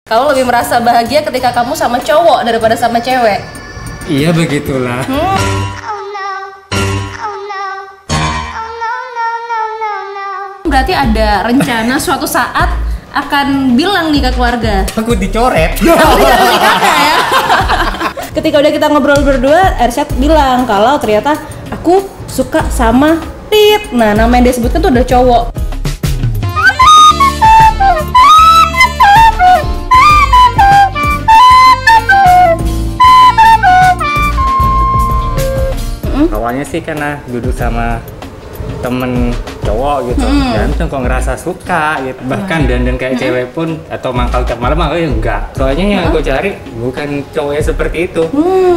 Kamu lebih merasa bahagia ketika kamu sama cowok daripada sama cewek? Iya begitulah. Berarti ada rencana suatu saat akan bilang nih ke keluarga. Aku dicoret. Ya. Ketika udah kita ngobrol berdua, Ersyad bilang kalau ternyata aku suka sama Tit. Nah, nama yang dia sebutkan tuh udah cowok. Awalnya sih karena duduk sama temen cowok gitu, dan tuh kok ngerasa suka gitu. Bahkan dandan kayak cewek pun atau mangkal tiap malam aku ya enggak. Soalnya yang aku cari bukan cowoknya seperti itu,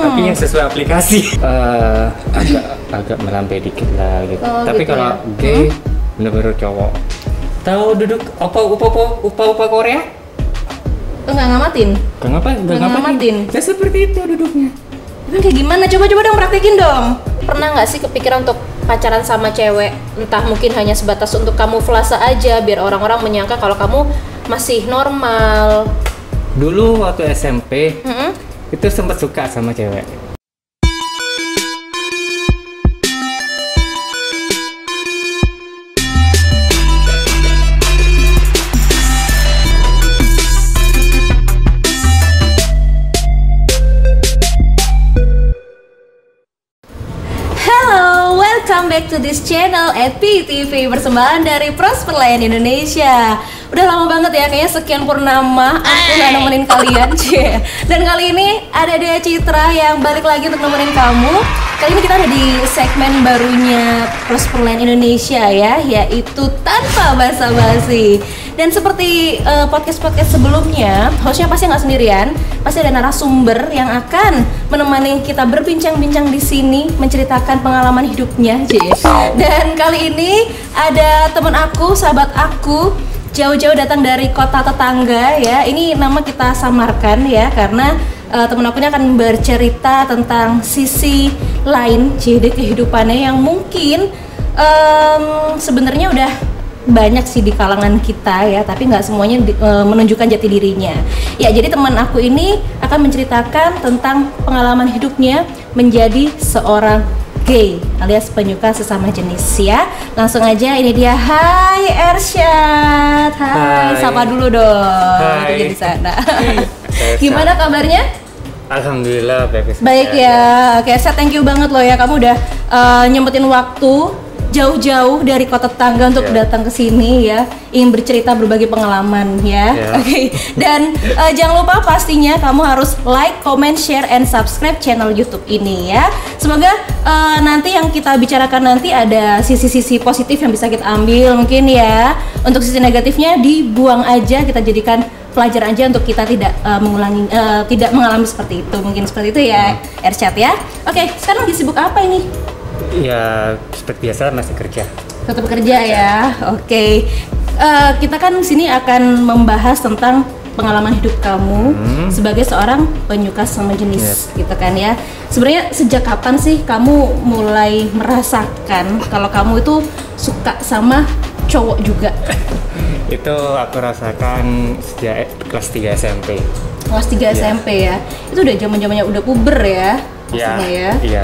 tapi yang sesuai aplikasi. agak melambai dikit lah gitu. Tapi gitu kalau ya? gay bener-bener cowok. Tahu duduk opa Korea? Enggak ngamatin. Enggak ngamatin. Ya seperti itu duduknya. Emang kayak gimana? Coba dong praktekin dong. Pernah nggak sih kepikiran untuk pacaran sama cewek? Entah mungkin hanya sebatas untuk kamuflase aja biar orang-orang menyangka kalau kamu masih normal. Dulu waktu SMP itu sempat suka sama cewek. Welcome back to this channel at PTV, persembahan dari Prosperland Indonesia. Udah lama banget ya, kayaknya sekian purnama aku gak nemenin kalian. Dan kali ini ada Dea Citra yang balik lagi untuk nemenin kamu. Kali ini kita ada di segmen barunya Prosperland Indonesia ya, yaitu Tanpa Basa-Basi. Dan seperti podcast-podcast sebelumnya, hostnya pasti nggak sendirian, pasti ada narasumber yang akan menemani kita berbincang-bincang di sini, menceritakan pengalaman hidupnya. Dan kali ini ada teman aku, sahabat aku, jauh-jauh datang dari kota tetangga ya. Ini nama kita samarkan ya, karena teman aku ini akan bercerita tentang sisi lain jadi kehidupannya yang mungkin sebenarnya udah banyak sih di kalangan kita ya, tapi nggak semuanya menunjukkan jati dirinya. Ya, jadi teman aku ini akan menceritakan tentang pengalaman hidupnya menjadi seorang gay alias penyuka sesama jenis ya. Langsung aja, ini dia. Hai Ersyad. Hai. Sapa dulu dong. Hai. Di sana. Gimana kabarnya? Alhamdulillah baik ya. Oke, Ersyad, thank you banget loh ya, kamu udah nyempetin waktu jauh-jauh dari kota tetangga untuk datang ke sini ya, ingin bercerita berbagi pengalaman ya. Oke. Dan jangan lupa pastinya kamu harus like, comment, share, and subscribe channel YouTube ini ya. Semoga nanti yang kita bicarakan nanti ada sisi-sisi positif yang bisa kita ambil mungkin ya. Untuk sisi negatifnya dibuang aja, kita jadikan pelajaran aja untuk kita tidak tidak mengalami seperti itu. Mungkin seperti itu ya, Ersyad ya. Oke, sekarang lagi sibuk apa ini? Ya seperti biasa masih kerja. Tetap kerja ya. Oke. Kita kan sini akan membahas tentang pengalaman hidup kamu sebagai seorang penyuka sesama jenis, gitu kan ya. Sebenarnya sejak kapan sih kamu mulai merasakan kalau kamu itu suka sama cowok juga? Itu aku rasakan sejak kelas 3 SMP. Kelas 3 SMP ya. Itu udah zaman-zamannya udah puber ya. Pastinya ya. Iya.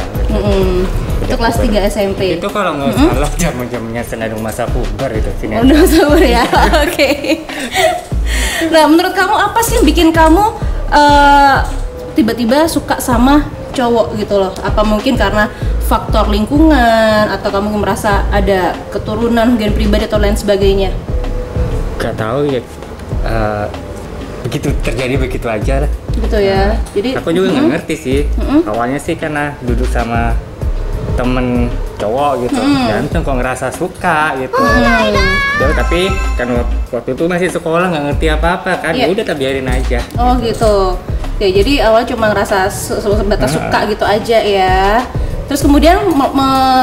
Itu kelas 3 SMP. Itu kalau nggak salah zaman-zamannya senandung masa puber itu sini. Udah puber ya. Oke. Nah, menurut kamu apa sih yang bikin kamu tiba-tiba suka sama cowok gitu loh? Apa mungkin karena faktor lingkungan atau kamu merasa ada keturunan, gen pribadi atau lain sebagainya? Gak tahu ya. Begitu terjadi begitu aja lah. Gitu ya. Jadi aku juga nggak ngerti sih. Awalnya sih karena duduk sama temen cowok gitu, dan tuh kok ngerasa suka gitu. Tapi kan waktu itu masih sekolah, nggak ngerti apa-apa kan, ya udah tak biarin aja. Oh gitu. Ya, jadi awalnya cuma ngerasa sebatas suka gitu aja ya. Terus kemudian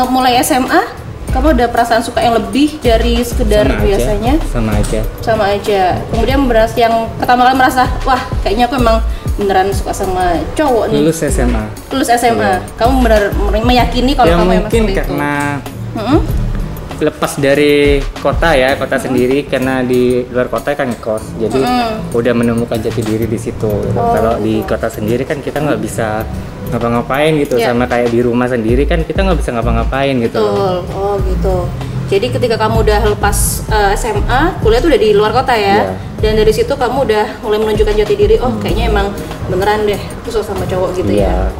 mulai SMA, kamu ada perasaan suka yang lebih dari sekedar biasanya? Sama aja. Kemudian yang pertama kali merasa, wah kayaknya aku emang beneran suka sama cowok nih. Lulus SMA. Kamu benar meyakini kalau kamu emang seperti itu? Mungkin karena aku lepas dari kota ya, kota sendiri, karena di luar kota kan kos, jadi udah menemukan jati diri di situ. Kalau di kota sendiri kan kita nggak bisa ngapa-ngapain gitu, sama kayak di rumah sendiri kan kita nggak bisa ngapa-ngapain gitu. Betul. Oh gitu. Jadi ketika kamu udah lepas SMA, kuliah tuh udah di luar kota ya, dan dari situ kamu udah mulai menunjukkan jati diri. Oh kayaknya emang beneran deh, aku suka sama cowok gitu ya.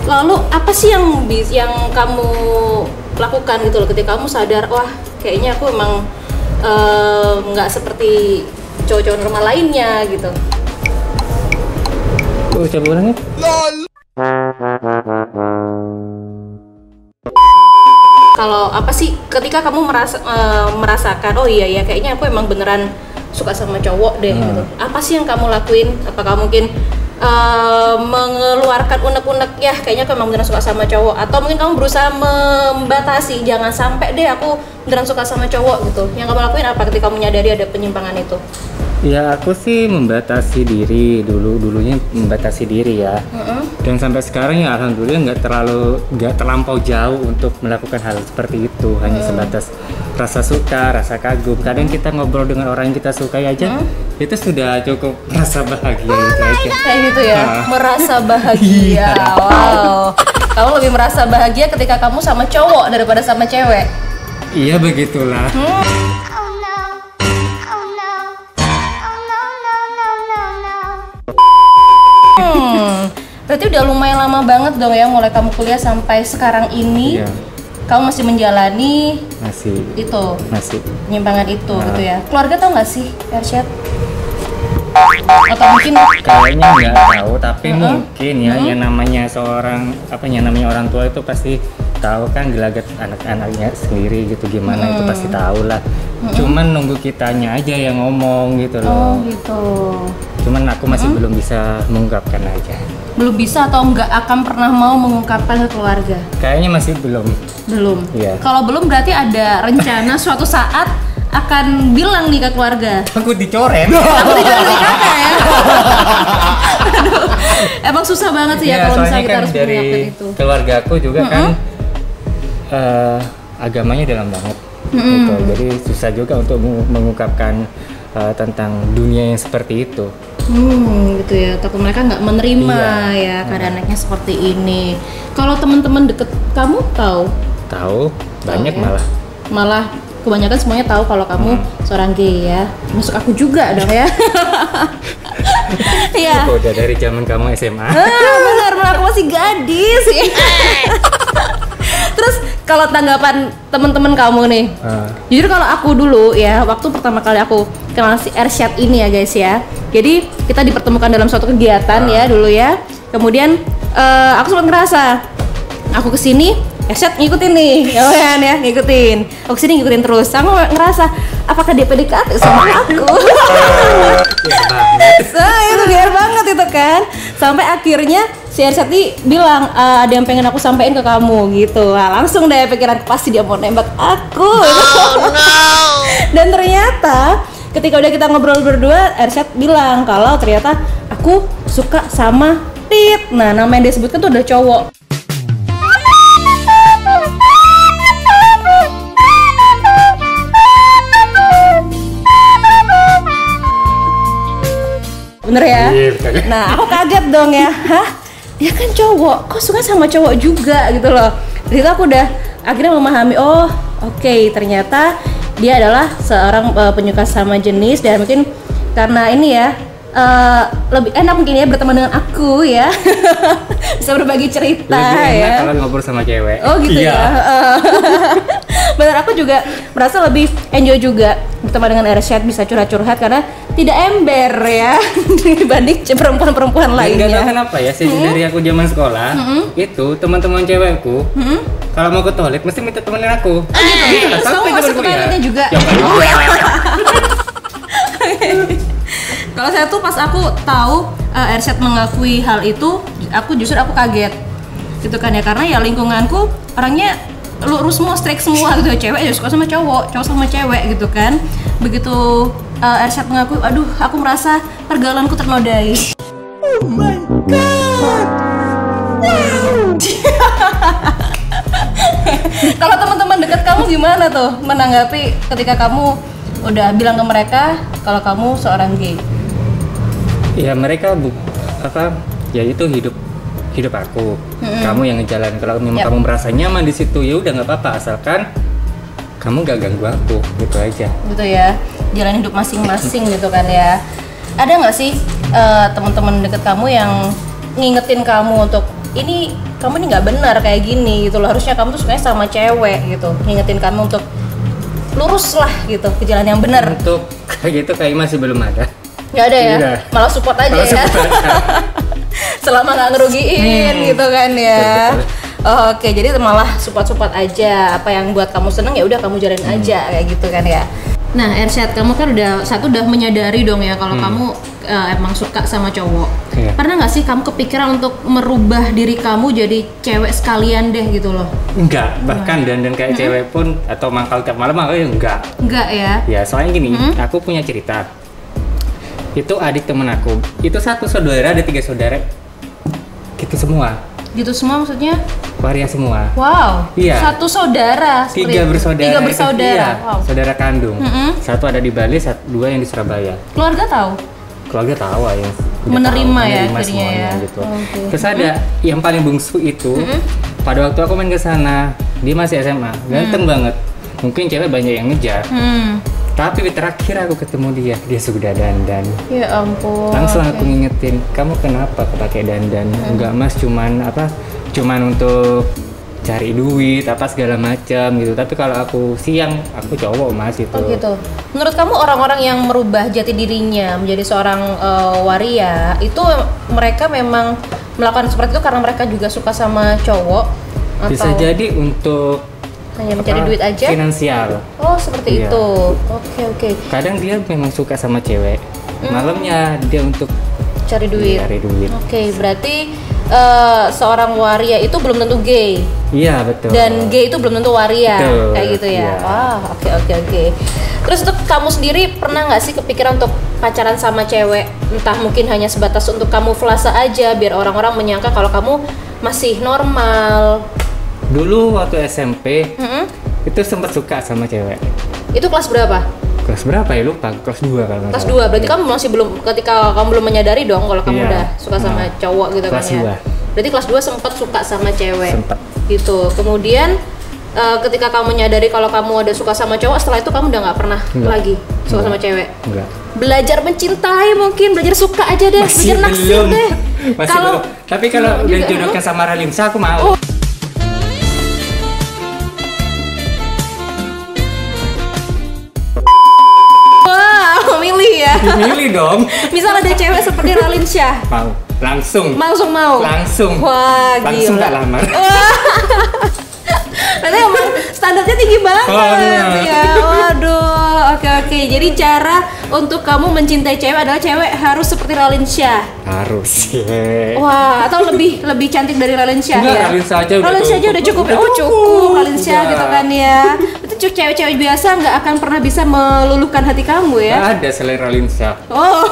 Lalu apa sih yang kamu lakukan gitu loh ketika kamu sadar, wah kayaknya aku emang nggak seperti cowok-cowok normal lainnya gitu. Coba ulangnya. Kalau apa sih ketika kamu merasakan, oh iya ya kayaknya aku emang beneran suka sama cowok deh gitu. Apa sih yang kamu lakuin? Apakah mungkin mengeluarkan unek-unek ya kayaknya aku emang beneran suka sama cowok, atau mungkin kamu berusaha membatasi jangan sampai deh aku beneran suka sama cowok gitu. Yang kamu lakuin apa ketika kamu menyadari ada penyimpangan itu? Ya aku sih membatasi diri dulunya membatasi diri ya. Dan sampai sekarang ya alhamdulillah nggak terlampau jauh untuk melakukan hal seperti itu. Hanya sebatas rasa suka, rasa kagum. Kadang kita ngobrol dengan orang yang kita sukai aja, itu sudah cukup merasa bahagia gitu aja. Kayak gitu ya, merasa bahagia. Wow. Kamu lebih merasa bahagia ketika kamu sama cowok daripada sama cewek? Iya begitulah. Berarti udah lumayan lama banget dong ya mulai kamu kuliah sampai sekarang ini. Kamu masih menjalani masih penyimpangan itu gitu ya. Keluarga tahu nggak sih, Ersyad? Atau mungkin kayaknya nggak tahu, tapi mungkin ya yang namanya namanya orang tua itu pasti tahu kan gelagat anak-anaknya sendiri gitu gimana, itu pasti tahu lah. Cuman nunggu kitanya aja yang ngomong gitu loh. Oh gitu. Cuman aku masih belum bisa mengungkapkan aja. Belum bisa atau nggak akan pernah mau mengungkapkan ke keluarga? Kayaknya masih belum. Belum? Iya. Kalau belum berarti ada rencana suatu saat akan bilang nih ke keluarga. Aku dicoret. Aku dicoret dari kakak ya. Aduh, emang susah banget sih ya kalau misalnya kita kan harus dari mengungkapkan itu. keluarga aku juga kan agamanya dalam banget. Gitu. Jadi susah juga untuk mengungkapkan tentang dunia yang seperti itu. Gitu ya, takut mereka nggak menerima ya keadaan anaknya seperti ini. Kalau teman-teman deket kamu tahu? Tahu, banyak ya? Malah kebanyakan semuanya tahu kalau kamu seorang gay ya. Masuk aku juga dong ya. Iya. Udah dari zaman kamu SMA. Benar, aku masih gadis. Terus kalau tanggapan teman-teman kamu nih, jujur kalau aku dulu ya, waktu pertama kali aku kenal si Ersyad ini ya guys ya. Jadi kita dipertemukan dalam suatu kegiatan ya dulu ya. Kemudian aku sempat ngerasa, aku kesini, Ersyad ngikutin nih, ya ngikutin. Aku kesini ngikutin terus. Aku ngerasa, apakah dia PDKT sama aku? Itu biar banget itu kan. Sampai akhirnya si Ersyad bilang ada yang pengen aku sampein ke kamu gitu. Nah, langsung deh pikiran pasti dia mau nembak aku. Dan ternyata ketika udah kita ngobrol berdua, Ersyad bilang kalau ternyata aku suka sama Tit. Nah, nama yang dia sebutkan tuh udah cowok. Bener ya? Nah, aku kaget dong ya. Hah? Dia kan cowok, kok suka sama cowok juga gitu loh. Jadi aku udah akhirnya memahami, oh oke, ternyata dia adalah seorang penyuka sama jenis, dan mungkin karena ini ya lebih enak mungkin ya berteman dengan aku ya. Bisa berbagi cerita lebih enak ya. kalau ngobrol sama cewek. Oh gitu ya. Benar, aku juga merasa lebih enjoy juga berteman dengan Ersyad, bisa curhat-curhat karena tidak ember ya dibanding perempuan-perempuan lainnya. Nggak tahu kenapa ya, dari aku zaman sekolah itu teman-teman cewekku kalau mau ke toilet mesti minta temenin aku. Terus kamu masuk ke toiletnya juga? Kalau saya tuh pas aku tahu Ersyad mengakui hal itu, aku kaget gitu kan ya, karena ya lingkunganku orangnya lurus semua, straight semua gitu, cewek ya suka sama cowok, cowok sama cewek gitu kan. Begitu Ersyad mengakui, aduh aku merasa pergaulanku ternodai. Oh my god, wow. Kalau teman-teman dekat kamu gimana tuh menanggapi ketika kamu udah bilang ke mereka kalau kamu seorang gay? Ya mereka ya itu hidup aku. Kamu yang ngejalan. Kalau memang kamu merasa nyaman di situ, ya udah nggak apa-apa, asalkan kamu gak ganggu aku, gitu aja. Gitu ya, jalan hidup masing-masing gitu kan ya. Ada nggak sih teman-teman deket kamu yang ngingetin kamu untuk kamu ini nggak benar kayak gini gitu loh, harusnya kamu tuh sukanya sama cewek gitu, ngingetin kamu untuk lurus lah gitu ke jalan yang benar? Untuk kayak gitu kayak masih belum ada. Nggak ada ya? Udah. Malah support aja ya. Selama nggak ngerugiin gitu kan ya. Oh, oke, jadi malah support aja, apa yang buat kamu seneng ya udah kamu jalanin aja kayak gitu kan ya. Nah, Ersyad, kamu kan udah menyadari dong ya kalau kamu emang suka sama cowok. Iya. Pernah nggak sih kamu kepikiran untuk merubah diri kamu jadi cewek sekalian deh gitu loh? Enggak, bahkan dandan kayak cewek pun atau mangkal tiap malam aku ya enggak. Enggak ya? Ya soalnya gini, aku punya cerita. Itu adik temen aku, itu satu saudara, ada 3 saudara. Gitu semua. Gitu semua maksudnya? Waria semua. Wow. Iya. Satu saudara. 3 bersaudara. 3 bersaudara. Iya, Wow. saudara kandung. Satu ada di Bali, 2 yang di Surabaya. Keluarga tahu? Keluarga tahu ya. Menerima ya menerima jadinya semuanya ya. gitu. Okay. Terus ada yang paling bungsu itu, pada waktu aku main ke sana, dia masih SMA, ganteng banget. Mungkin cewek banyak yang ngejar. Tapi terakhir aku ketemu dia sudah dandan. Ya ampun. Langsung aku ngingetin, kamu kenapa pakai dandan? Enggak mas, cuman untuk cari duit apa segala macam gitu. Tapi kalau aku siang, aku cowok mas itu. Oh gitu. Menurut kamu orang-orang yang merubah jati dirinya menjadi seorang waria itu mereka memang melakukan seperti itu karena mereka juga suka sama cowok? Bisa atau jadi untuk hanya mencari duit aja? Finansial. Oh seperti Iya. itu. Oke. Kadang dia memang suka sama cewek. Malamnya dia untuk Cari duit. cari duit. Oke, berarti seorang waria itu belum tentu gay. Iya betul. Dan gay itu belum tentu waria. Betul, Kayak gitu ya. iya. Wah, oke. Terus untuk kamu sendiri pernah nggak sih kepikiran untuk pacaran sama cewek? Entah mungkin hanya sebatas untuk kamuflase aja biar orang-orang menyangka kalau kamu masih normal. Dulu waktu SMP itu sempat suka sama cewek. Itu kelas berapa? Kelas berapa ya lupa? Kelas 2 kalau nggak Kelas salah. 2. Berarti kamu masih belum, ketika kamu belum menyadari dong kalau kamu Iya. udah suka sama cowok gitu Kelas kan ya. 2. Berarti kelas 2 sempat suka sama cewek. Sempat. Gitu. Kemudian ketika kamu menyadari kalau kamu ada suka sama cowok, setelah itu kamu udah nggak pernah Enggak. lagi suka sama Enggak. cewek. Enggak. Belajar mencintai mungkin, belajar suka aja deh, belajar naksir deh. Masih belum. Tapi kalau Belum udah juga, jodohkan sama Ralimsa aku mau. Oh. Wah, milih ya. Milih dong. Misal ada cewek seperti Raline Shah, Mau. Langsung. langsung mau. Langsung. Wah, Langsung gila. tak lamar. Berarti emang standarnya tinggi banget. Banget. Ya, waduh. Oke. Jadi cara untuk kamu mencintai cewek adalah cewek harus seperti Raline Shah. Harus ya. Wah, atau lebih cantik dari Raline Shah Enggak, ya? Raline Shah aja udah Raline Shah aja udah cukup. cukup. Oh, cukup Raline Shah Udah. gitu kan ya. Itu cewek-cewek biasa nggak akan pernah bisa meluluhkan hati kamu ya. Nggak ada selain Ralimsa. Oh.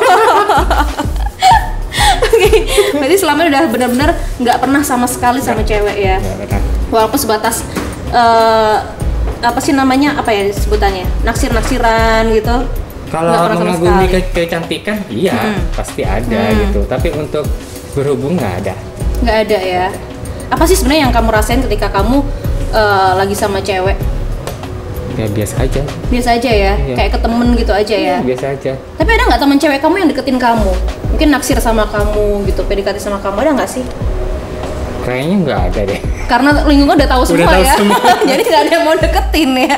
Oke, berarti selama ini udah benar-benar nggak pernah sama sekali sama cewek ya. Ya, benar. Walaupun sebatas apa sih namanya, apa ya sebutannya, naksir-naksiran gitu. Kalau Nggak pernah sama mengagumi sekali. kecantikan, iya pasti ada gitu. Tapi untuk berhubung nggak ada. Nggak ada ya. Apa sih sebenarnya yang kamu rasain ketika kamu lagi sama cewek? Ya biasa aja. Biasa aja ya, Iya. kayak ke temen gitu aja ya. Biasa aja. Tapi ada nggak teman cewek kamu yang deketin kamu? Mungkin naksir sama kamu gitu, PDKT sama kamu, ada nggak sih? Kayaknya nggak ada deh. Karena lingkungan udah tahu semua tahu ya. semua. Jadi nggak ada yang mau deketin ya.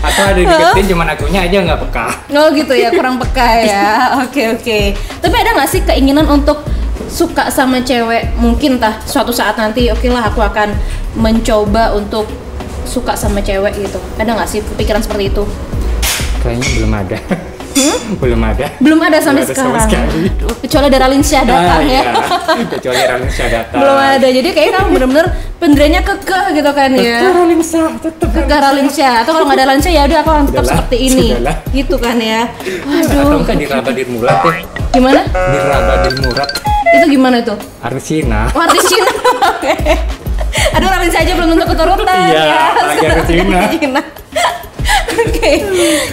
Atau ada deketin cuman akunya aja nggak peka. Oh gitu ya, kurang peka ya. Oke. Tapi ada nggak sih keinginan untuk suka sama cewek? Mungkin suatu saat nanti, oke lah aku akan mencoba untuk suka sama cewek gitu. Ada nggak sih kepikiran seperti itu? Kayaknya belum ada. Belum ada. Belum ada sampai Belum ada sama sekarang. sekali. Aduh, kecuali ada Raline Shah datang ya. Iya. Kecuali Ralimsa datang. Belum ada. Jadi kayaknya kamu bener-bener pendiriannya kekeh gitu kan ya. Ralimsa tetap. Kekeh Raline Shah. Atau kalau nggak ada Raline Shah ya udah aku akan tetap Sudahlah, seperti ini. sudahlah. Gitu kan ya. Atau Waduh. enggak diraba dirmurat deh. Gimana? Diraba dirmurat. Itu gimana tuh? Artis Cina. Oh, artis Cina. Oke. Aduh, Ralin saja belum tentu keturunan Iya, ya. apalagi Argentina. Oke.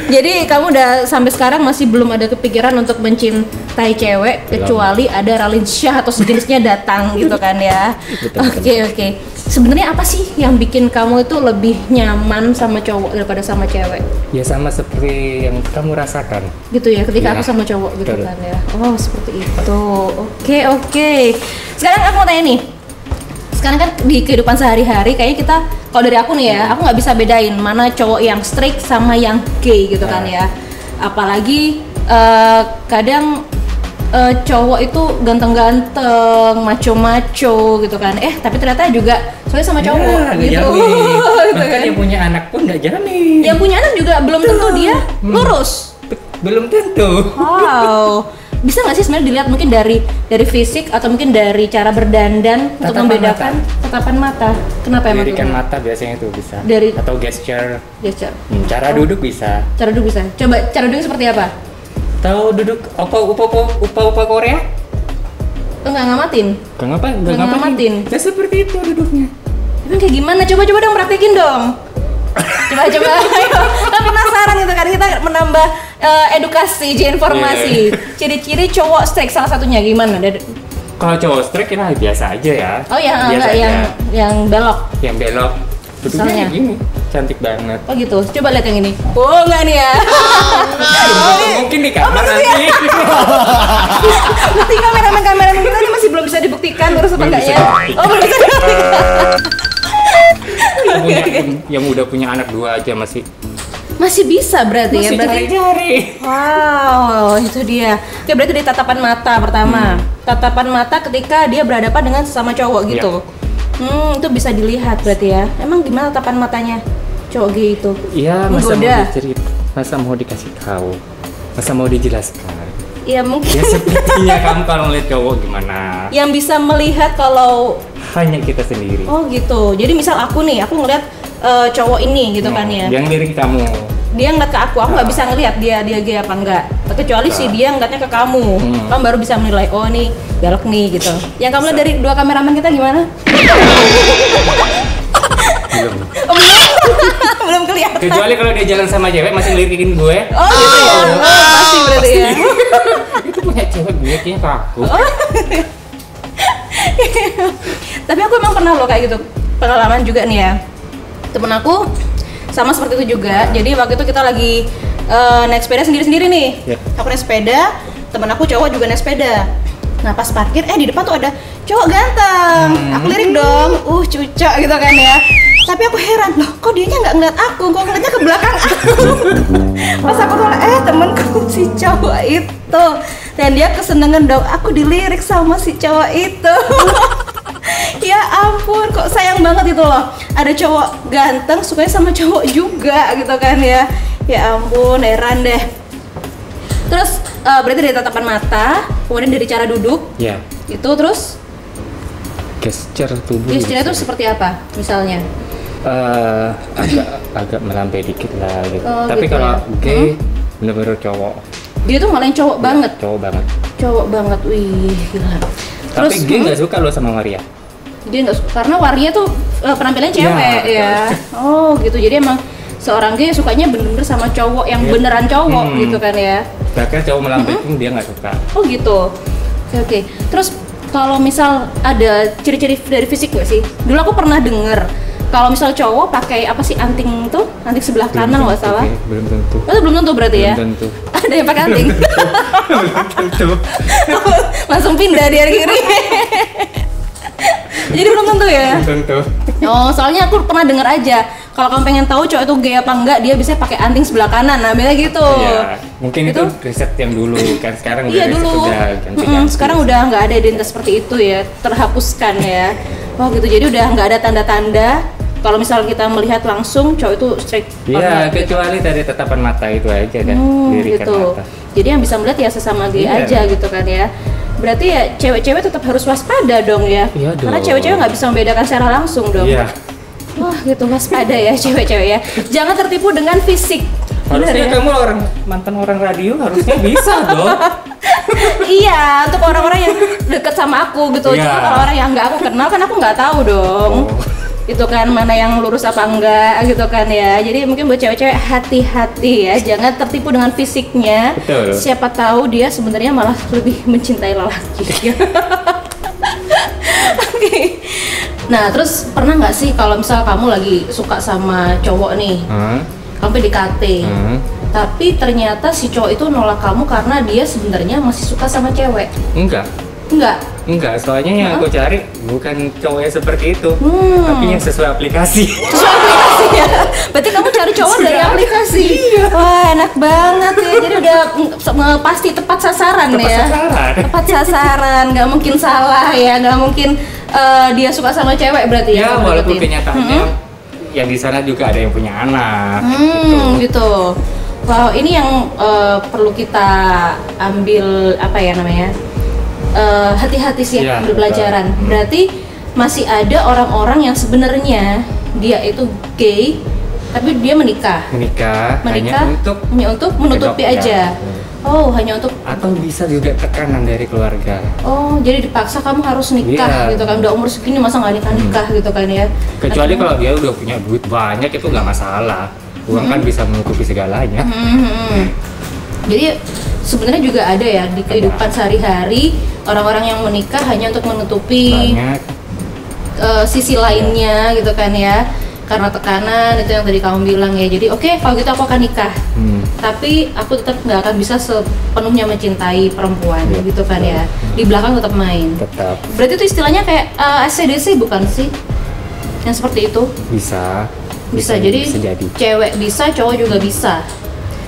Jadi kamu udah sampai sekarang masih belum ada kepikiran untuk mencintai cewek Belum. kecuali ada Ralin Syah atau sejenisnya datang gitu kan ya. Betul. Oke. Sebenarnya apa sih yang bikin kamu itu lebih nyaman sama cowok daripada sama cewek? Ya sama seperti yang kamu rasakan. Gitu ya, ketika Iya, aku sama cowok gitu betul. kan ya. Oh, seperti itu. Oke. Sekarang aku mau tanya nih. Sekarang kan di kehidupan sehari-hari kayaknya kita, kalau dari aku nih ya, aku nggak bisa bedain mana cowok yang strict sama yang gay gitu kan ya. Apalagi kadang cowok itu ganteng-ganteng, maco-maco gitu kan. Tapi ternyata juga soalnya sama cowok nggak gitu. jamin. Gitu Bahkan kan. yang punya anak pun nggak jamin. Yang punya anak juga belum tentu dia lurus. Belum tentu. Wow. Bisa nggak sih sebenarnya dilihat mungkin dari fisik atau mungkin dari cara berdandan untuk Tatapan membedakan tatapan mata? Kenapa emang Lirikan tuh? mata biasanya itu bisa. Dari- Atau gesture. Gesture. Cara duduk bisa. Cara duduk bisa. Coba cara duduk seperti apa? Tahu duduk upa Korea? Enggak ngamatin. Nggak Nggak ngamatin. Ya seperti itu duduknya. Emang kayak gimana? Coba dong praktekin dong. Coba ayo. Kan penasaran gitu kan, kita menambah edukasi, informasi. Ciri-ciri cowok strict salah satunya gimana? Kalau cowok strike kita biasa aja ya. Oh ya, Biasa enggak aja. yang belok. Yang belok. Duduknya Misalnya? kayak gini, cantik banget. Oh gitu. Coba lihat yang ini. Oh enggak nih ya. Mungkin di kamar nanti. Bukti kameramen kita ini masih belum bisa dibuktikan terus apa Belum enggak bisa ya? dibuktikan. Oh belum bisa dibuktikan. Yang udah punya anak 2 aja masih Bisa berarti ya, berarti. cari-cari. Wow, itu dia. Oke, berarti dari tatapan mata pertama. Tatapan mata ketika dia berhadapan dengan sesama cowok gitu. Itu bisa dilihat berarti ya. Emang gimana tatapan matanya cowok gay itu? Iya, masa mau Menggoda. dicerita, masa mau dikasih tahu, masa mau dijelaskan. Ya mungkin Ya sepertinya kamu kalau ngeliat cowok gimana? yang bisa melihat kalau Hanya kita sendiri. oh gitu. Jadi misal aku nih, aku ngeliat cowok ini gitu kan ya. Yang lirik kamu. Dia ngeliat ke aku nggak bisa ngeliat dia gay apa enggak. Kecuali si dia ngeliatnya ke kamu. Kamu baru bisa menilai, oh nih belok nih gitu. Yang kamu lihat dari 2 kameramen kita gimana? Belum. Oh, belum kelihatan. Kecuali kalau dia jalan sama cewek masih lirikin gue. Oh gitu ya. Pasti berarti ya. Itu punya cewek gue kayaknya ke aku. Tapi aku emang pernah loh kayak gitu. Pengalaman juga nih ya. Temen aku sama seperti itu juga. Jadi waktu itu kita lagi naik sepeda sendiri-sendiri nih. Ya. Aku naik sepeda, temen aku cowok juga naik sepeda. Nah pas parkir, di depan tuh ada cowok ganteng. Aku lirik dong, cucok gitu kan ya. Tapi aku heran, loh kok dianya nggak ngeliat aku, kok ngeliatnya ke belakang aku. Pas aku nolak, temenku si cowok itu. Dan dia kesenangan dong, aku dilirik sama si cowok itu. Ya ampun, kok sayang banget itu loh. Ada cowok ganteng sukanya sama cowok juga gitu kan ya. Ya ampun, heran deh. Terus berarti dari tatapan mata, kemudian dari cara duduk, Ya. itu terus Gesture tubuh. gesture itu seperti apa misalnya? Agak melambai dikit lah gitu. Oh, Tapi gitu kalau ya. gay bener-bener cowok. Dia tuh ngalahin cowok banget, Cowok banget. cowok banget, wih gila. Tapi gay nggak suka lo sama Maria. dia nggak suka karena Waria tuh penampilannya cewek ya. Oh gitu, jadi emang seorang gay sukanya bener-bener sama cowok yang Iya. beneran cowok gitu kan ya. Bahkan cowok melambai pun dia nggak suka. Oh gitu. Oke. Terus kalau misal ada ciri-ciri dari fisik gak sih? Dulu aku pernah denger kalau misal cowok pakai apa sih anting tuh, anting sebelah kanan nggak salah. Belum tentu. Oh, itu belum tentu berarti ya? Belum tentu. Ada yang pakai anting. Belum tentu. Langsung pindah dia ke kiri. Jadi belum tentu ya? Belum tentu. Oh, soalnya aku pernah denger aja. Kalau kamu pengen tahu cowok itu gay apa enggak, dia bisa pakai anting sebelah kanan. Nah, biasanya gitu. Iya, mungkin itu riset yang dulu kan, sekarang udah Iya riset dulu. udah ganti-ganti. Sekarang udah nggak ada identitas seperti itu ya, terhapuskan ya. Oh gitu, jadi udah nggak ada tanda-tanda. Kalau misal kita melihat langsung cowok itu straight. Iya, kecuali dari tatapan mata itu aja kan, lirikan Gitu. mata. Jadi yang bisa melihat ya sesama gay Iya. aja gitu kan ya. Berarti ya cewek-cewek tetap harus waspada dong ya. Iya dong. Karena cewek-cewek nggak bisa membedakan secara langsung dong. Iya. Wah gitu, waspada ya cewek-cewek ya. Jangan tertipu dengan fisik. Bener Harusnya ya? kamu mantan orang radio harusnya bisa dong. Iya, untuk orang-orang yang deket sama aku gitu. Iya. Cuma kalau orang yang nggak aku kenal kan aku nggak tahu dong. Itu kan mana yang lurus apa enggak gitu kan ya. Jadi mungkin buat cewek-cewek hati-hati ya, jangan tertipu dengan fisiknya. Betul. Siapa tahu dia sebenarnya malah lebih mencintai lelaki. Oke. Nah, terus pernah nggak sih kalau misal kamu lagi suka sama cowok nih, kamu PDKT, tapi ternyata si cowok itu nolak kamu karena dia sebenarnya masih suka sama cewek? Enggak, soalnya yang aku cari bukan cowok yang seperti itu, tapi yang sesuai aplikasi. Sesuai aplikasi ya? Berarti kamu cari cowok dari aplikasi? Iya. Wah, enak banget ya, jadi udah pasti tepat sasaran ya? Tepat sasaran, nggak mungkin salah ya, nggak mungkin dia suka sama cewek berarti ya? Ya, walaupun kenyataannya yang di sana juga ada yang punya anak. Gitu. Wow, ini yang perlu kita ambil apa ya namanya? Hati-hati sih ya, ambil pelajaran. Berarti masih ada orang-orang yang sebenarnya dia itu gay, tapi dia menikah hanya untuk menutupi aja. Oh, hanya untuk atau bisa juga tekanan dari keluarga. Oh, jadi dipaksa kamu harus nikah gitu kan? Udah umur segini masa nggak nikah gitu kan ya? Kecuali kalau dia udah punya duit banyak itu nggak masalah. Uang kan bisa menutupi segalanya. Jadi sebenarnya juga ada ya di kehidupan sehari-hari orang-orang yang menikah hanya untuk menutupi sisi lainnya gitu kan ya, karena tekanan itu yang tadi kamu bilang ya. Jadi oke, kalau gitu aku akan nikah, tapi aku tetap nggak akan bisa sepenuhnya mencintai perempuan gitu kan ya. Di belakang tetap main. Tetap. Berarti itu istilahnya kayak ACDC bukan sih? Yang seperti itu? Bisa jadi cewek bisa, cowok juga bisa.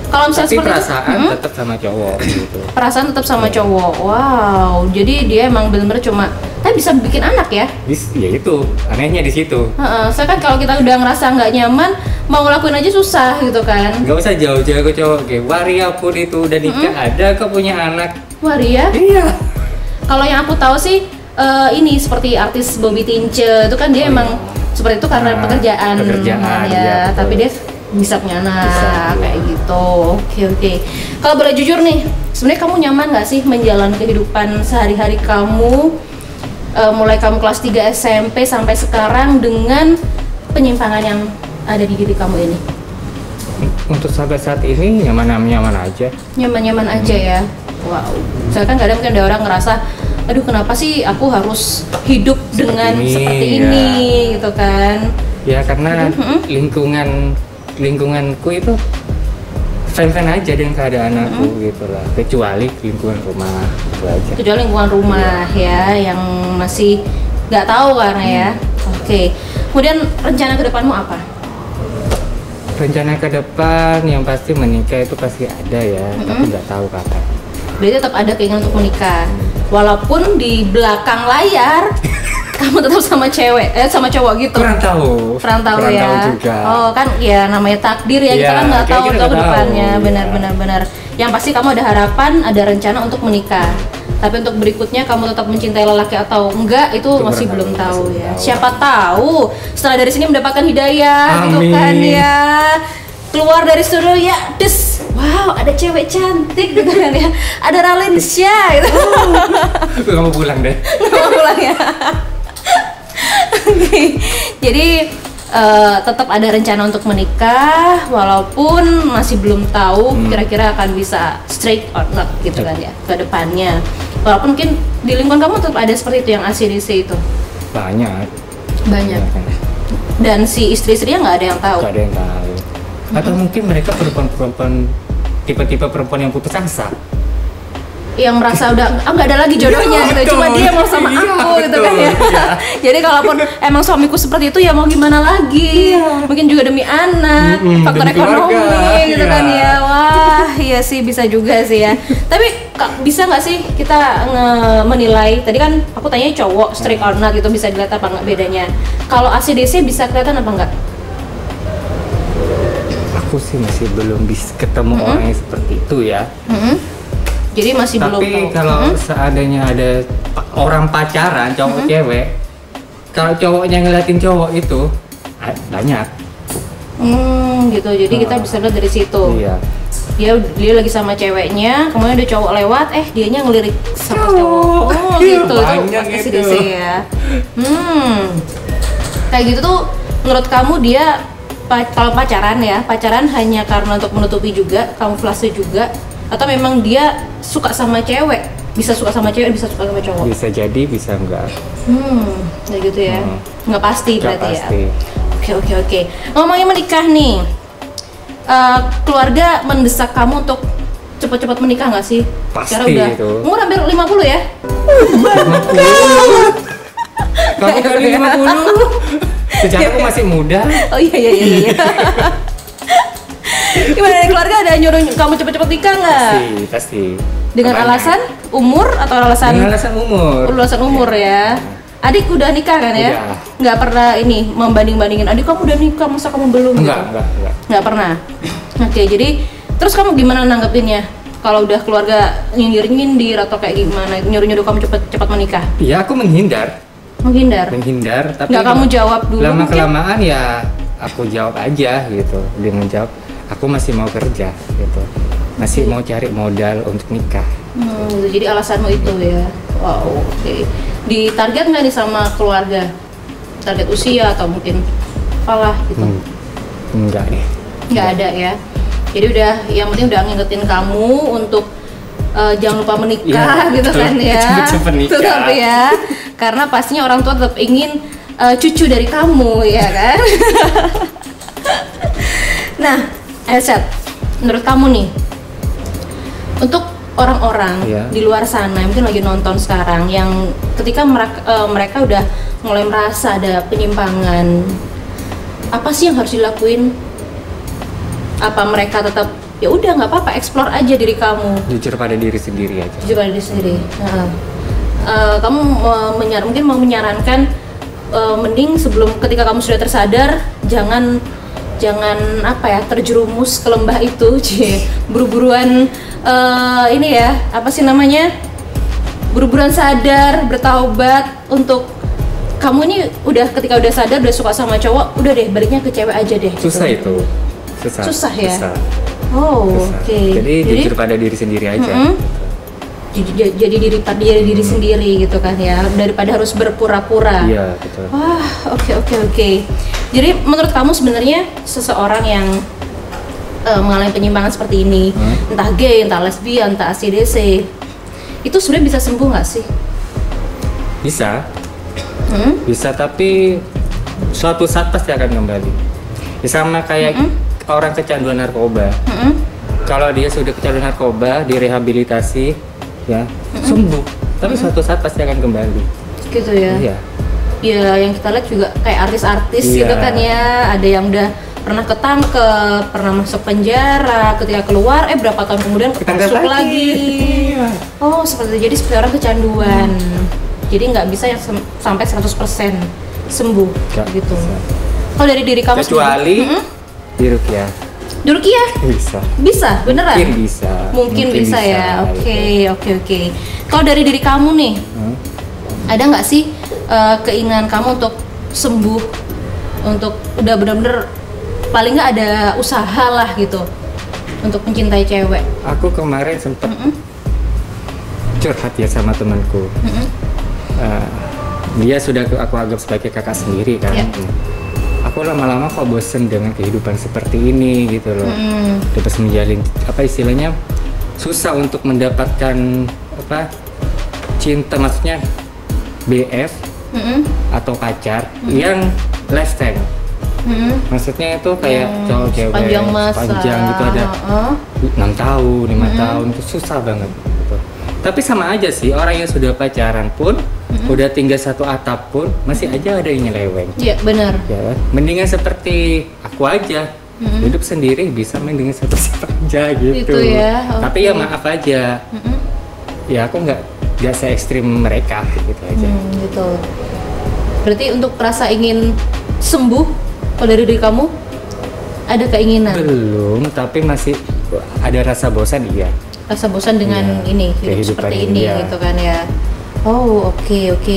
Kalau misalnya tapi seperti perasaan tetap sama cowok gitu. Perasaan tetap sama cowok. Wow, jadi dia emang benar-benar cuma bisa bikin anak ya? Ya itu, anehnya di situ. Saya kan kalau kita udah ngerasa nggak nyaman, mau ngelakuin aja susah gitu kan? Nggak usah jauh-jauh ke cowok, kayak Waria pun itu udah nikah, ada kok punya anak. Waria? Iya. Kalau yang aku tahu sih ini seperti artis Bobby Tince itu kan dia emang seperti itu karena pekerjaan ya, tapi dia bisa punya anak kayak gitu. Oke. Kalau boleh jujur nih, sebenarnya kamu nyaman nggak sih menjalani kehidupan sehari-hari kamu mulai kamu kelas 3 SMP sampai sekarang dengan penyimpangan yang ada di diri kamu ini? Untuk sampai saat ini nyaman aja. Nyaman aja ya. Wow. Soalnya kan kadang mungkin ada orang ngerasa, aduh kenapa sih aku harus hidup seperti ini gitu kan? Ya karena lingkunganku itu fan aja dengan keadaan aku gitu lah, kecuali lingkungan rumah itu aja. Kecuali lingkungan rumah ya yang masih nggak tahu kan ya. Oke. Kemudian rencana ke depanmu apa? Rencana ke depan yang pasti menikah itu pasti ada ya, tapi nggak tahu kapan. Berarti tetap ada keinginan untuk menikah, walaupun di belakang layar kamu tetap sama sama cowok gitu. Kurang tahu ya juga. Oh kan ya namanya takdir ya, kita kan nggak tahu ke depannya. Benar. Yang pasti kamu ada harapan, ada rencana untuk menikah, tapi untuk berikutnya kamu tetap mencintai lelaki atau enggak itu masih belum tahu ya. Siapa tahu setelah dari sini mendapatkan hidayah gitu kan ya, keluar dari studio ya, wow ada cewek cantik gitu kan ya, ada Ralensya gitu. Kamu pulang deh. Kamu pulang ya. Jadi tetap ada rencana untuk menikah walaupun masih belum tahu kira-kira akan bisa straight or not gitu kan ya ke depannya. Walaupun mungkin di lingkungan kamu tetap ada seperti itu yang ACDC itu. Banyak. Dan si istri-istrinya nggak ada yang tahu. Nggak ada yang tahu. Atau mungkin mereka perempuan tipe-tipe perempuan yang putus asa, yang merasa udah nggak ada lagi jodohnya gitu, cuma dia mau sama aku gitu kan ya. Jadi kalaupun emang suamiku seperti itu ya mau gimana lagi, mungkin juga demi anak, faktor ekonomi gitu kan ya. Wah iya sih bisa juga sih ya. Tapi bisa nggak sih kita menilai, tadi kan aku tanya cowok straight or not gitu, bisa dilihat apa nggak bedanya? Kalau ACDC bisa kelihatan apa nggak? Aku sih masih belum bisa ketemu orang yang seperti itu ya. Jadi masih belum tahu. Tapi kalau seandainya ada orang pacaran cowok cewek, kalau cowoknya ngeliatin cowok itu banyak. Gitu. Jadi kita bisa lihat dari situ. Iya. dia lagi sama ceweknya, kemudian ada cowok lewat, dianya ngelirik sama cowok. Oh gitu, banyak itu itu. SDC ya. Kayak gitu tuh menurut kamu dia kalau pacaran hanya karena untuk menutupi juga, kamuflase juga, atau memang dia suka sama cewek? Bisa suka sama cewek, bisa suka sama cowok? Bisa jadi, bisa enggak. Kayak gitu ya. Nggak pasti Nggak berarti pasti. ya. Oke. Ngomongin menikah nih. Keluarga mendesak kamu untuk cepat-cepat menikah nggak sih? Pasti Sekarang udah itu. umur hampir 50 ya? 50. Kamu kali 50. Secara aku masih muda. Oh iya. Gimana nih, keluarga ada nyuruh kamu cepet-cepet nikah nggak? Pasti. Dengan Banyak. alasan umur atau alasan? Dengan alasan umur. Alasan umur ya. Adik udah nikah kan ya? Udah. Nggak pernah ini membanding-bandingin. Adik kamu udah nikah, masa kamu belum? Enggak. Nggak pernah. Oke, jadi terus kamu gimana nanggepinnya? Kalau udah keluarga nyindir atau kayak gimana? Nyuruh-nyuruh kamu cepat menikah? Iya, aku menghindar, tapi Nggak kamu jawab dulu? lama mungkin? kelamaan ya aku jawab aja gitu. Dia menjawab, aku masih mau kerja gitu, masih mau cari modal untuk nikah. Gitu. Jadi alasanmu itu ya. Wow, oke. Ditarget nggak nih sama keluarga? Target usia atau mungkin apalah gitu? Enggak deh. Nggak ada ya. Jadi udah, yang penting udah ngingetin kamu untuk jangan lupa menikah Ya, gitu betul. kan ya. Cepet-cepet nikah. Tetap ya. Karena pastinya orang tua tetap ingin cucu dari kamu ya kan. Nah, Elsa, menurut kamu nih, untuk orang-orang Iya. di luar sana yang mungkin lagi nonton sekarang, yang ketika mereka udah mulai merasa ada penyimpangan, apa sih yang harus dilakuin? Apa mereka tetap ya udah nggak apa-apa, explore aja diri kamu, Jujur pada diri sendiri aja. jujur pada diri sendiri. Kamu mungkin mau menyarankan mending sebelum ketika kamu sudah tersadar jangan apa ya, terjerumus ke lembah itu, buru-buruan ini ya, apa sih namanya, buru-buruan sadar, bertaubat untuk kamu ini udah ketika udah sadar udah suka sama cowok, udah deh baliknya ke cewek aja deh. Susah gitu. itu. Susah ya? Susah. Oh, Susah. oke. Jadi jujur pada diri sendiri aja. Jadi diri sendiri gitu kan ya, daripada harus berpura-pura. Iya, betul. Wah, oke. Jadi menurut kamu sebenarnya seseorang yang mengalami penyimpangan seperti ini, entah gay, entah lesbian, entah ACDC, itu sebenarnya bisa sembuh nggak sih? Bisa. Bisa, tapi suatu saat pasti akan kembali. Ya, sama kayak orang kecanduan narkoba. Kalau dia sudah kecanduan narkoba, direhabilitasi, ya sembuh. Tapi suatu saat pasti akan kembali. Gitu ya? Iya. Ya, yang kita lihat juga kayak artis-artis Iya. gitu kan ya, ada yang udah pernah ketangkep, pernah masuk penjara, ketika keluar berapa tahun kemudian Ketangkep masuk lagi. Iya. Oh, seperti itu. Jadi seperti orang kecanduan. Jadi nggak bisa yang sampai 100% sembuh Nggak gitu. bisa. Kalau dari diri kamu Kecuali di Ruqyah. di Ruqyah Bisa. bisa, beneran? Mungkin bisa. Ya. gitu. Oke. Kalau dari diri kamu nih, ada nggak sih keinginan kamu untuk sembuh, untuk udah bener-bener paling nggak ada usaha lah gitu untuk mencintai cewek? Aku kemarin sempet curhat ya sama temanku. Dia sudah aku anggap sebagai kakak sendiri kan. Ya. Aku lama-lama kok bosen dengan kehidupan seperti ini gitu loh. Terus menjalin apa istilahnya, susah untuk mendapatkan apa cinta, maksudnya BF atau pacar yang lifetime. Maksudnya itu kayak cowok cewek Panjang masa. panjang gitu, ada 6 tahun, 5 tahun, itu susah banget gitu. Tapi sama aja sih, orang yang sudah pacaran pun udah tinggal satu atap pun masih aja ada yang nyeleweng. Iya, benar. Ya kan? Mendingan seperti aku aja, hidup sendiri bisa mendingan satu aja gitu. Itu ya, Tapi ya oke. maaf aja, ya aku nggak se ekstrim mereka gitu aja. Gitu. Berarti untuk rasa ingin sembuh, kalau dari diri kamu ada keinginan, Belum, tapi masih ada rasa bosan, iya. rasa bosan dengan Iya, ini, hidup kehidupan seperti ini, ini ya. gitu kan ya. Oh, oke.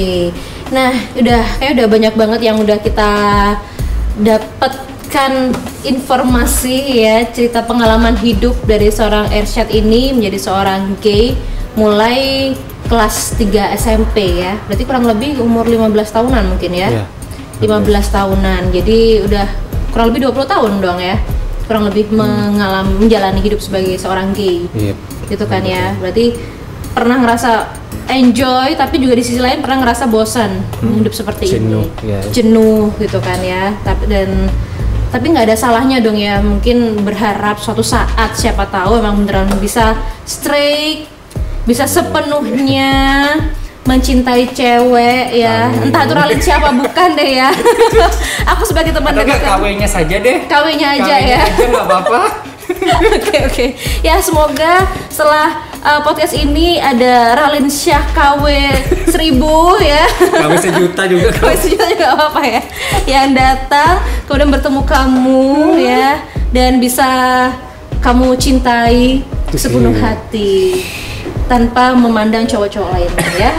Nah, kayak udah banyak banget yang udah kita dapat mendapatkan informasi ya, cerita pengalaman hidup dari seorang Irsyad ini menjadi seorang gay mulai kelas 3 SMP ya. Berarti kurang lebih umur 15 tahunan mungkin ya. 15 tahunan. Jadi udah kurang lebih 20 tahun dong ya. Kurang lebih menjalani hidup sebagai seorang gay. Gitu kan ya. Berarti pernah ngerasa enjoy tapi juga di sisi lain pernah ngerasa bosan hidup seperti ini. Jenuh gitu kan ya. Tapi nggak ada salahnya dong ya, mungkin berharap suatu saat siapa tahu emang beneran bisa straight, bisa sepenuhnya mencintai cewek ya. Entah itu Ralin siapa bukan deh ya. Aku sebagai teman dekat. KW-nya saja deh. KW-nya aja ya. KW-nya aja nggak apa-apa. Oke. Ya semoga setelah podcast ini ada Ralin Syah KW 1000 ya. KW sejuta juga. KW sejuta juga apa ya. Yang datang kemudian bertemu kamu ya dan bisa kamu cintai sepenuh hati tanpa memandang cowok-cowok lainnya ya.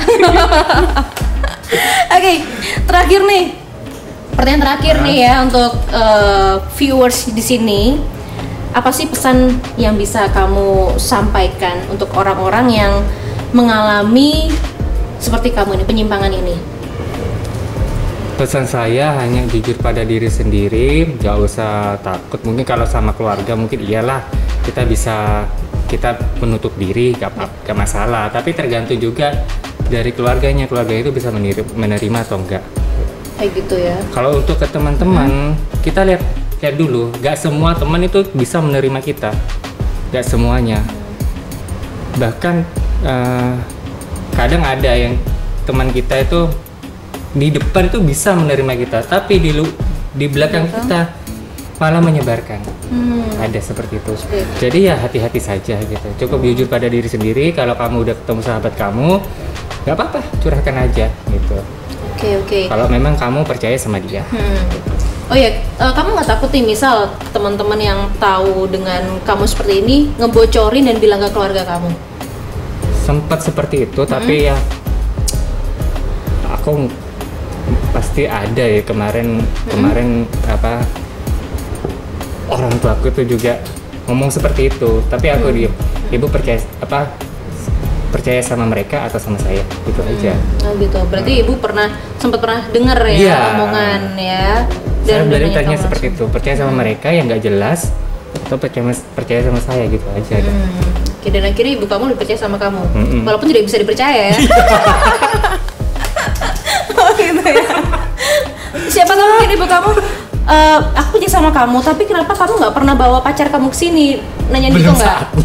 Oke, terakhir nih. Pertanyaan terakhir nih ya untuk viewers di sini. Apa sih pesan yang bisa kamu sampaikan untuk orang-orang yang mengalami seperti kamu ini, penyimpangan ini? Pesan saya hanya jujur pada diri sendiri, gak usah takut. Mungkin kalau sama keluarga mungkin iyalah kita menutup diri, gak masalah. Tapi tergantung juga dari keluarganya, keluarga itu bisa menerima atau enggak. Kayak gitu ya. Kalau untuk ke teman-teman, kita lihat dulu, gak semua teman itu bisa menerima kita, gak semuanya. Bahkan kadang ada yang teman kita itu di depan itu bisa menerima kita, tapi di belakang kita malah menyebarkan. Ada seperti itu. Jadi ya hati-hati saja gitu. Cukup jujur pada diri sendiri. Kalau kamu udah ketemu sahabat kamu, gak apa-apa, curahkan aja gitu. Oke. Kalau memang kamu percaya sama dia. Oh ya, kamu nggak takut nih misal teman-teman yang tahu dengan kamu seperti ini ngebocorin dan bilang ke keluarga kamu? Sempat seperti itu, tapi ya aku pasti ada ya kemarin apa orang tua aku tuh juga ngomong seperti itu, tapi aku diem. Ibu percaya sama mereka atau sama saya gitu aja. Oh gitu. Berarti ibu sempat pernah dengar ya omongan ya. Saya dari tanya seperti itu, percaya sama mereka yang nggak jelas atau percaya sama saya gitu aja. Oke, dan akhirnya ibu kamu lebih percaya sama kamu, walaupun tidak bisa dipercaya ya. Oh gitu ya. Siapa tahu mungkin ibu kamu, aku percaya sama kamu, tapi kenapa kamu nggak pernah bawa pacar kamu kesini? Nanyain gitu nggak?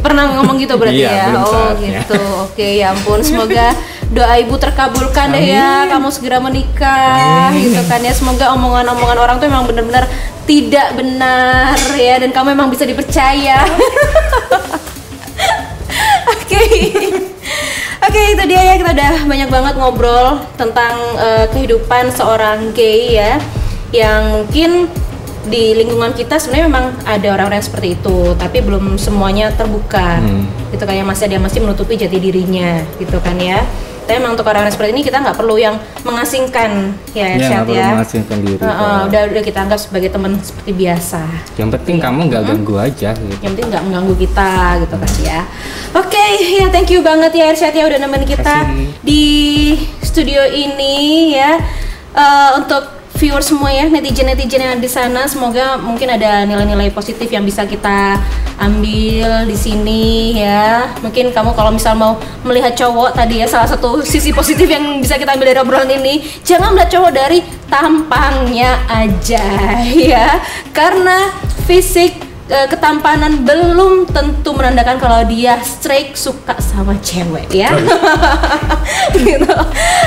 Pernah ngomong gitu berarti ya? Oh gitu. Oke, ya ampun, semoga doa ibu terkabulkan deh ya, kamu segera menikah gitu kan ya. Semoga omongan-omongan orang tuh memang benar-benar tidak benar ya, dan kamu memang bisa dipercaya. Oke, itu dia ya, kita udah banyak banget ngobrol tentang kehidupan seorang gay ya, yang mungkin di lingkungan kita sebenarnya memang ada orang-orang seperti itu, tapi belum semuanya terbuka gitu kan ya, masih menutupi jati dirinya gitu kan ya. Tapi memang untuk orang-orang seperti ini kita nggak perlu yang mengasingkan ya, Irsyad ya. Mengasingkan diri. Udah kita anggap sebagai teman seperti biasa. Yang penting kamu nggak ganggu aja gitu. Yang penting nggak mengganggu kita gitu kan ya. Oke, ya thank you banget ya Irsyad ya udah nemenin kita di studio ini ya. Untuk viewers semua ya, netizen yang ada di sana, semoga mungkin ada nilai-nilai positif yang bisa kita ambil di sini ya. Mungkin kamu kalau misal mau melihat cowok tadi ya, salah satu sisi positif yang bisa kita ambil dari obrolan ini, jangan melihat cowok dari tampangnya aja ya, karena fisik ketampanan belum tentu menandakan kalau dia straight suka sama cewek ya. Gitu.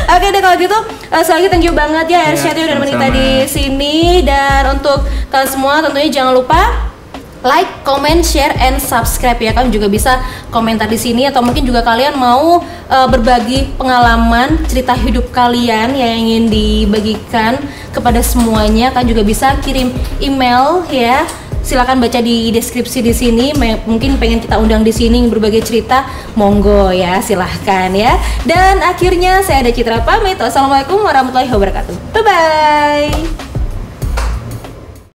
Oke deh kalau gitu, sekali lagi thank you banget ya Irsyad udah nemenin kita di sini. Dan untuk kalian semua tentunya jangan lupa like, comment, share, and subscribe ya. Kalian juga bisa komentar di sini, atau mungkin juga kalian mau berbagi pengalaman, cerita hidup kalian yang ingin dibagikan kepada semuanya. Kalian juga bisa kirim email ya. Silakan baca di deskripsi di sini. Mungkin pengen kita undang di sini berbagi cerita, monggo ya, silahkan ya. Dan akhirnya saya ada Citra pamit. Wassalamualaikum warahmatullahi wabarakatuh. Bye bye.